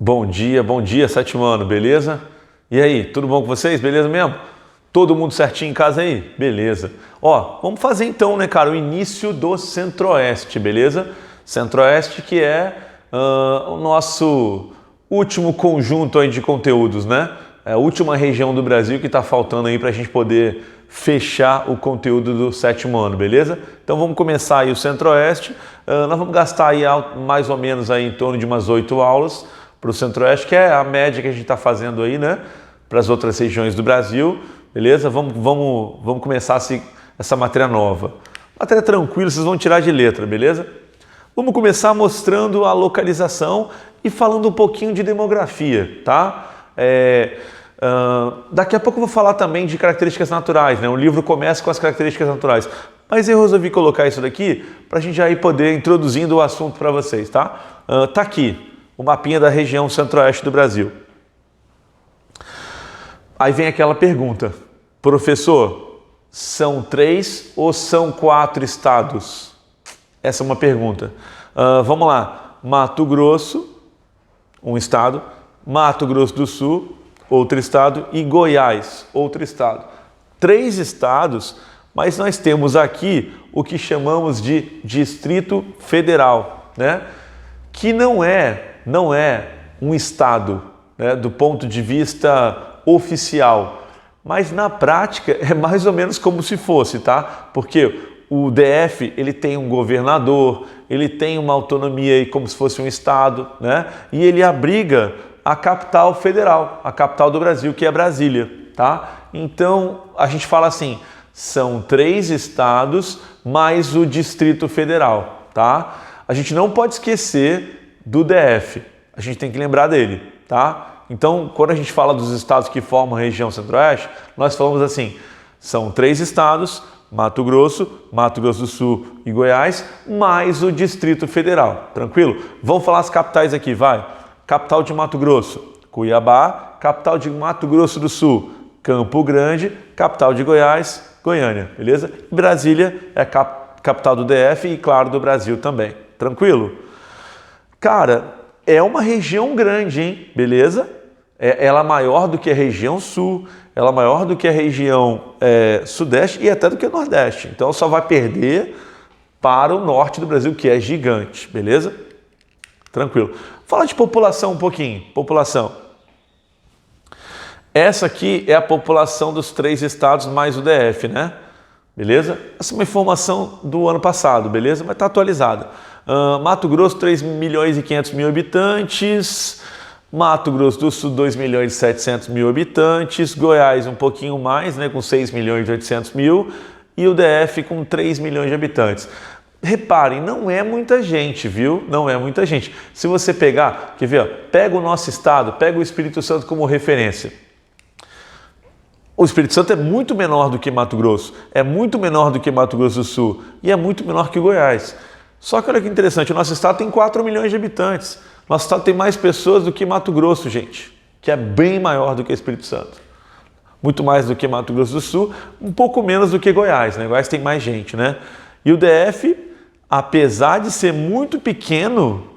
Bom dia, sétimo ano, beleza? E aí, tudo bom com vocês? Beleza mesmo? Todo mundo certinho em casa aí? Beleza. Ó, vamos fazer então, né, cara, o início do Centro-Oeste, beleza? Centro-Oeste que é o nosso último conjunto aí de conteúdos, né? É a última região do Brasil que está faltando aí para a gente poder fechar o conteúdo do sétimo ano, beleza? Então vamos começar aí o Centro-Oeste. Nós vamos gastar aí mais ou menos aí em torno de umas 8 aulas para o Centro-Oeste, que é a média que a gente está fazendo aí, né? Para as outras regiões do Brasil, beleza? Vamos começar essa matéria nova. Matéria tranquila, vocês vão tirar de letra, beleza? Vamos começar mostrando a localização e falando um pouquinho de demografia, tá? Daqui a pouco eu vou falar também de características naturais, né? O livro começa com as características naturais, mas eu resolvi colocar isso daqui para a gente já ir poder introduzindo o assunto para vocês, tá? Tá aqui o mapinha da região Centro-Oeste do Brasil. Aí vem aquela pergunta, professor, são 3 ou são 4 estados? Essa é uma pergunta. Vamos lá, Mato Grosso, um estado, Mato Grosso do Sul, outro estado, e Goiás, outro estado. 3 estados, mas nós temos aqui o que chamamos de Distrito Federal, né? Que não é um estado, né, do ponto de vista oficial, mas na prática é mais ou menos como se fosse, tá? Porque o DF, ele tem um governador, ele tem uma autonomia aí como se fosse um estado, né? E ele abriga a capital federal, a capital do Brasil, que é Brasília, tá? Então, a gente fala assim, são 3 estados mais o Distrito Federal, tá? A gente não pode esquecer do DF, a gente tem que lembrar dele, tá? Então, quando a gente fala dos estados que formam a região Centro-Oeste, nós falamos assim, são 3 estados, Mato Grosso do Sul e Goiás, mais o Distrito Federal, tranquilo? Vamos falar as capitais aqui, vai. Capital de Mato Grosso, Cuiabá. Capital de Mato Grosso do Sul, Campo Grande. Capital de Goiás, Goiânia, beleza? Brasília é a capital do DF e, claro, do Brasil também, tranquilo? Cara, é uma região grande, hein? Beleza? Ela é maior do que a região sul, ela é maior do que a região sudeste e até do que o nordeste. Então só vai perder para o norte do Brasil, que é gigante, beleza? Tranquilo. Fala de população um pouquinho. População. Essa aqui é a população dos 3 estados mais o DF, né? Beleza? Essa é uma informação do ano passado, beleza? Mas está atualizada. Mato Grosso, 3.500.000 habitantes. Mato Grosso do Sul, 2.700.000 habitantes. Goiás, um pouquinho mais, né? Com 6.800.000. E o DF com 3 milhões de habitantes. Reparem, não é muita gente, viu? Não é muita gente. Se você pegar, quer ver? Ó, pega o nosso estado, pega o Espírito Santo como referência. O Espírito Santo é muito menor do que Mato Grosso, é muito menor do que Mato Grosso do Sul e é muito menor que Goiás. Só que olha que interessante, o nosso estado tem 4 milhões de habitantes. Nosso estado tem mais pessoas do que Mato Grosso, gente, que é bem maior do que o Espírito Santo. Muito mais do que Mato Grosso do Sul, um pouco menos do que Goiás, né? Goiás tem mais gente, né? E o DF, apesar de ser muito pequeno,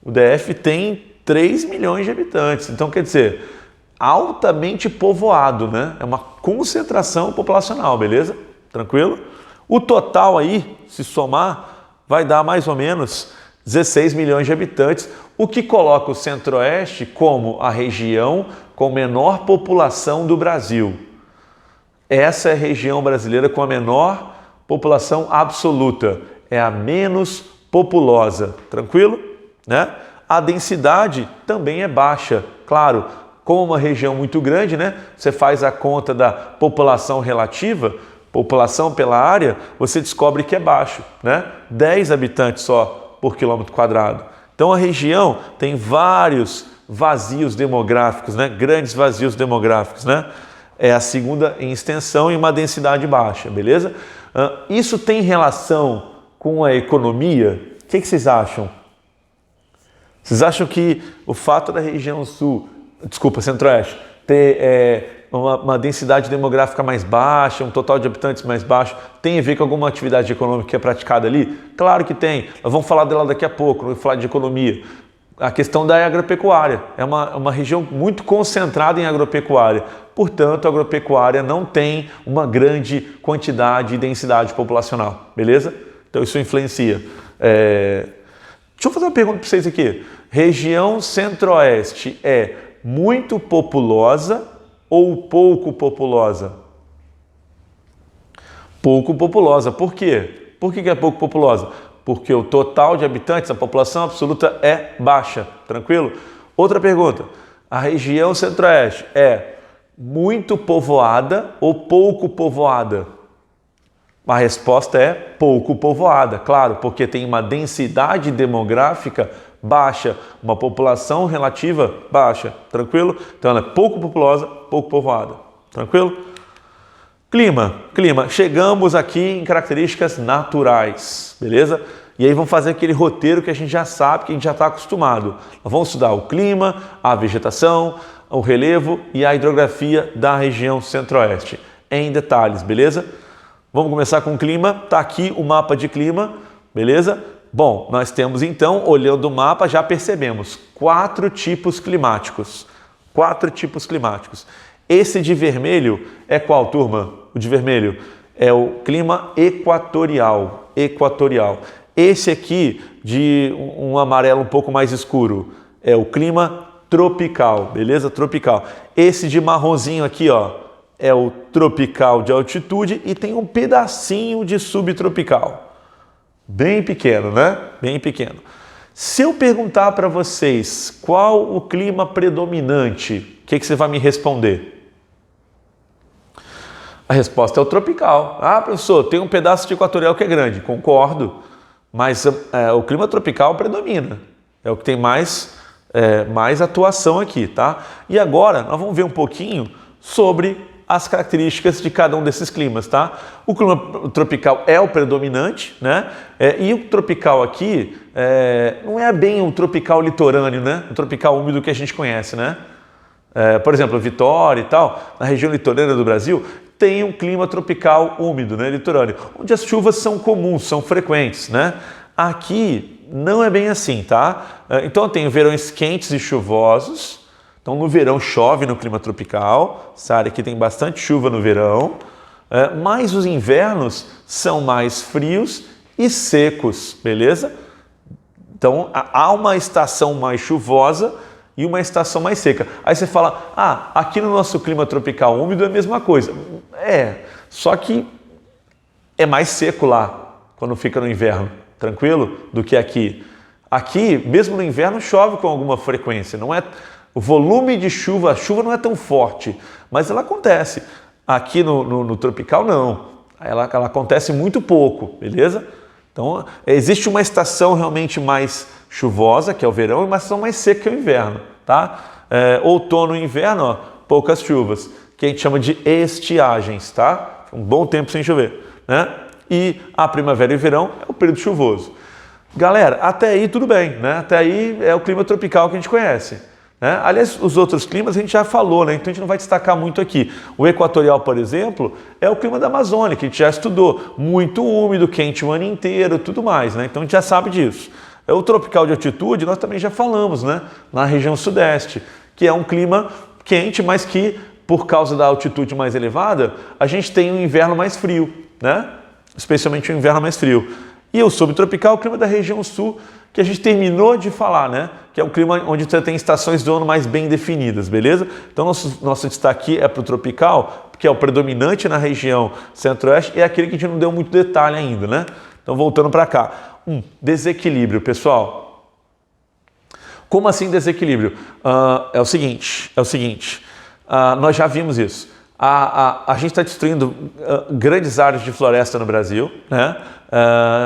o DF tem 3 milhões de habitantes. Então, quer dizer, altamente povoado, né? É uma concentração populacional, beleza? Tranquilo? O total aí, se somar, vai dar mais ou menos 16 milhões de habitantes, o que coloca o Centro-Oeste como a região com menor população do Brasil. Essa é a região brasileira com a menor população absoluta, é a menos populosa, tranquilo? Né? A densidade também é baixa, claro, como uma região muito grande, né? Você faz a conta da população relativa, população pela área, você descobre que é baixo, né? 10 habitantes só por quilômetro quadrado. Então a região tem vários vazios demográficos, né? Grandes vazios demográficos, né? É a segunda em extensão e uma densidade baixa, beleza? Isso tem relação com a economia? O que vocês acham? Vocês acham que o fato da região Centro-Oeste, ter uma densidade demográfica mais baixa, um total de habitantes mais baixo, tem a ver com alguma atividade econômica que é praticada ali? Claro que tem. Nós vamos falar dela daqui a pouco, vamos falar de economia. a questão da agropecuária. É uma região muito concentrada em agropecuária. Portanto, a agropecuária não tem uma grande quantidade e densidade populacional, beleza? Então isso influencia. Deixa eu fazer uma pergunta para vocês aqui. Região Centro-Oeste é muito populosa ou pouco populosa? Pouco populosa. Por quê? Por que é pouco populosa? Porque o total de habitantes, a população absoluta é baixa. Tranquilo? Outra pergunta. A região Centro-Oeste é muito povoada ou pouco povoada? A resposta é pouco povoada, claro, porque tem uma densidade demográfica baixa, uma população relativa baixa, tranquilo? Então ela é pouco populosa, pouco povoada, tranquilo? Clima. Chegamos aqui em características naturais, beleza? E aí vamos fazer aquele roteiro que a gente já sabe, que a gente já está acostumado. Nós vamos estudar o clima, a vegetação, o relevo e a hidrografia da região Centro-Oeste, em detalhes, beleza? Vamos começar com o clima. Está aqui o mapa de clima, beleza? Bom, nós temos então, olhando o mapa, já percebemos 4 tipos climáticos. 4 tipos climáticos. Esse de vermelho é qual, turma? O de vermelho é o clima equatorial. Esse aqui, de um amarelo um pouco mais escuro, é o clima tropical, beleza? Tropical. Esse de marronzinho aqui, ó, é o tropical de altitude e tem um pedacinho de subtropical. Bem pequeno, né? Bem pequeno. Se eu perguntar para vocês qual o clima predominante, o que você vai me responder? A resposta é o tropical. Ah, professor, tem um pedaço de equatorial que é grande. Concordo, mas o clima tropical predomina. É o que tem mais atuação aqui, tá? E agora nós vamos ver um pouquinho sobre as características de cada um desses climas, tá? O clima tropical é o predominante, né? E o tropical aqui não é bem o tropical litorâneo, né? O tropical úmido que a gente conhece, né? Por exemplo, Vitória e tal, na região litorânea do Brasil, tem um clima tropical úmido, né? Litorâneo, onde as chuvas são comuns, são frequentes, né? Aqui não é bem assim, tá? Então eu tenho verões quentes e chuvosos. Então, no verão chove no clima tropical, essa área aqui tem bastante chuva no verão, mas os invernos são mais frios e secos, beleza? Então, há uma estação mais chuvosa e uma estação mais seca. Aí você fala, aqui no nosso clima tropical úmido é a mesma coisa. Só que é mais seco lá, quando fica no inverno, tranquilo? Do que aqui. Aqui, mesmo no inverno, chove com alguma frequência, não é... O volume de chuva, a chuva não é tão forte, mas ela acontece. Aqui no tropical, não. Ela acontece muito pouco, beleza? Então, existe uma estação realmente mais chuvosa, que é o verão, e uma estação mais seca, que é o inverno, tá? Outono e inverno, ó, poucas chuvas, que a gente chama de estiagens, tá? Um bom tempo sem chover, né? E a primavera e o verão é o período chuvoso. Galera, até aí tudo bem, né? Até aí é o clima tropical que a gente conhece. Aliás, os outros climas a gente já falou, né? Então a gente não vai destacar muito aqui. O equatorial, por exemplo, é o clima da Amazônia, que a gente já estudou. Muito úmido, quente o ano inteiro, tudo mais, né? Então a gente já sabe disso. O tropical de altitude, nós também já falamos, né? Na região sudeste, que é um clima quente, mas que, por causa da altitude mais elevada, a gente tem um inverno mais frio, né? Especialmente um inverno mais frio. E o subtropical, o clima da região sul, que a gente terminou de falar, né? Que é o clima onde você tem estações do ano mais bem definidas, beleza? Então, nosso destaque é para o tropical, que é o predominante na região centro-oeste, e é aquele que a gente não deu muito detalhe ainda, né? Então, voltando para cá. Desequilíbrio, pessoal. Como assim desequilíbrio? É o seguinte, nós já vimos isso. A gente está destruindo grandes áreas de floresta no Brasil, né?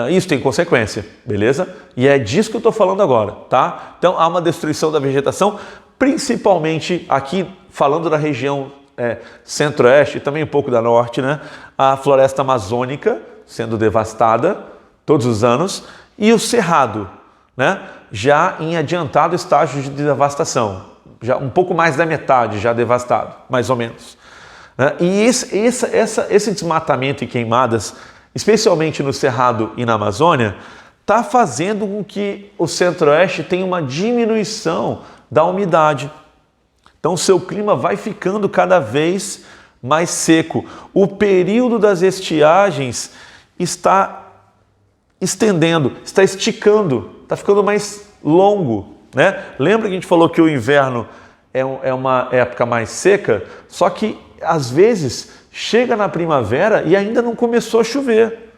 Isso tem consequência, beleza? E é disso que eu estou falando agora, tá? Então há uma destruição da vegetação, principalmente aqui, falando da região centro-oeste e também um pouco da norte, né? A floresta amazônica sendo devastada todos os anos e o cerrado, né? Já em adiantado estágio de devastação, já um pouco mais da metade já devastado, mais ou menos. E esse desmatamento e queimadas, especialmente no Cerrado e na Amazônia, está fazendo com que o Centro-Oeste tenha uma diminuição da umidade. Então, o seu clima vai ficando cada vez mais seco. O período das estiagens está estendendo, está esticando, está ficando mais longo, né? Lembra que a gente falou que o inverno é uma época mais seca, só que às vezes chega na primavera e ainda não começou a chover,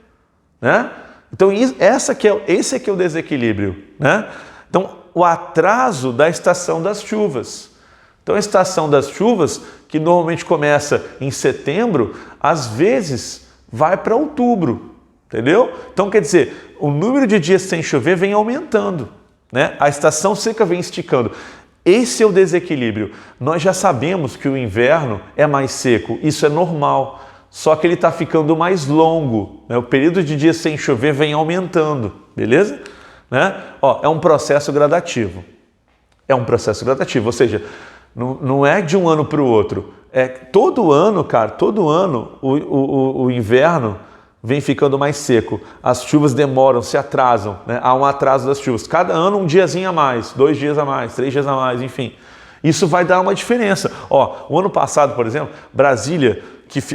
né? Então esse aqui é o desequilíbrio, né? Então o atraso da estação das chuvas. Então a estação das chuvas, que normalmente começa em setembro, às vezes vai para outubro, entendeu? Então quer dizer, o número de dias sem chover vem aumentando, né? A estação seca vem esticando. Esse é o desequilíbrio. Nós já sabemos que o inverno é mais seco, isso é normal, só que ele está ficando mais longo, né? O período de dias sem chover vem aumentando, beleza? Né? Ó, é um processo gradativo. É um processo gradativo, ou seja, não é de um ano para o outro. É todo ano, cara, todo ano o inverno vem ficando mais seco. As chuvas demoram, se atrasam, né? Há um atraso das chuvas. Cada ano um diazinho a mais, 2 dias a mais, 3 dias a mais, enfim. Isso vai dar uma diferença. Ó, o ano passado, por exemplo, Brasília,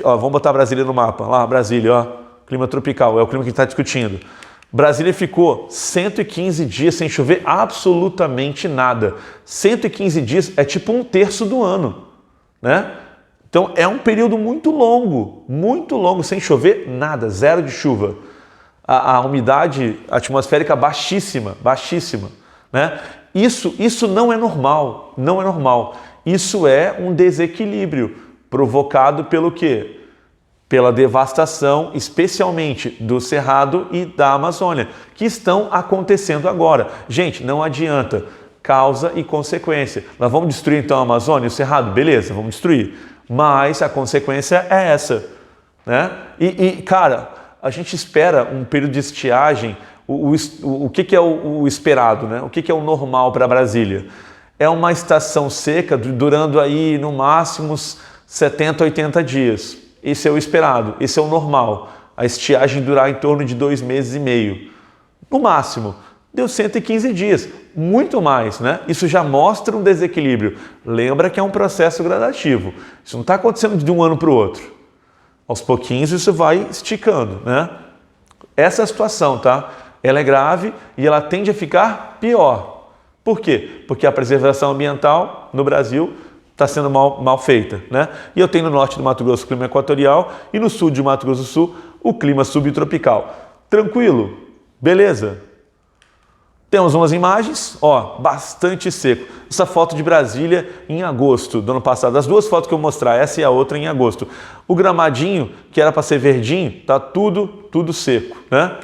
vamos botar Brasília no mapa. Lá, Brasília, ó, clima tropical, é o clima que a gente está discutindo. Brasília ficou 115 dias sem chover absolutamente nada. 115 dias é tipo 1/3 do ano, né? Então é um período muito longo, sem chover nada, zero de chuva. A umidade atmosférica baixíssima, né? Isso não é normal, não é normal. Isso é um desequilíbrio provocado pelo quê? Pela devastação, especialmente do Cerrado e da Amazônia, que estão acontecendo agora. Gente, não adianta, causa e consequência. Nós vamos destruir então a Amazônia e o Cerrado? Beleza, vamos destruir. Mas a consequência é essa, né? Cara, a gente espera um período de estiagem. O que é o esperado, né? O que é o normal para Brasília? É uma estação seca durando aí no máximo 70, 80 dias. Esse é o esperado, esse é o normal. A estiagem durar em torno de 2 meses e meio. No máximo, deu 115 dias, muito mais, né? Isso já mostra um desequilíbrio. Lembra que é um processo gradativo. Isso não está acontecendo de um ano para o outro. Aos pouquinhos isso vai esticando, né? Essa é a situação, tá? Ela é grave e ela tende a ficar pior. Por quê? Porque a preservação ambiental no Brasil está sendo mal feita, né? E eu tenho no norte do Mato Grosso o clima equatorial e no sul de Mato Grosso do Sul o clima subtropical. Tranquilo? Beleza? Temos umas imagens, ó, bastante seco. Essa foto de Brasília em agosto do ano passado. As duas fotos que eu vou mostrar, essa e a outra em agosto. O gramadinho, que era para ser verdinho, tá tudo seco, né?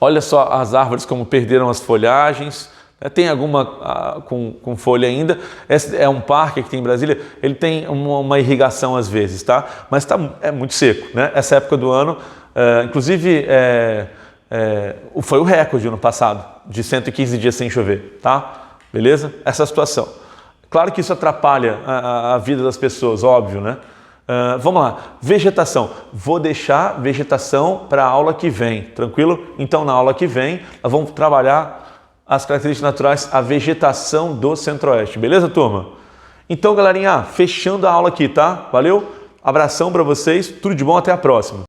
Olha só as árvores como perderam as folhagens. Tem alguma com folha ainda. Esse é um parque que tem em Brasília, ele tem uma irrigação às vezes, tá? Mas é muito seco, né? Essa época do ano, inclusive foi o recorde ano passado, de 115 dias sem chover, tá? Beleza? Essa é a situação. Claro que isso atrapalha a vida das pessoas, óbvio, né? Vamos lá, vegetação. Vou deixar vegetação para a aula que vem, tranquilo? Então, na aula que vem, nós vamos trabalhar as características naturais, a vegetação do Centro-Oeste. Beleza, turma? Então, galerinha, fechando a aula aqui, tá? Valeu? Abração para vocês, tudo de bom, até a próxima.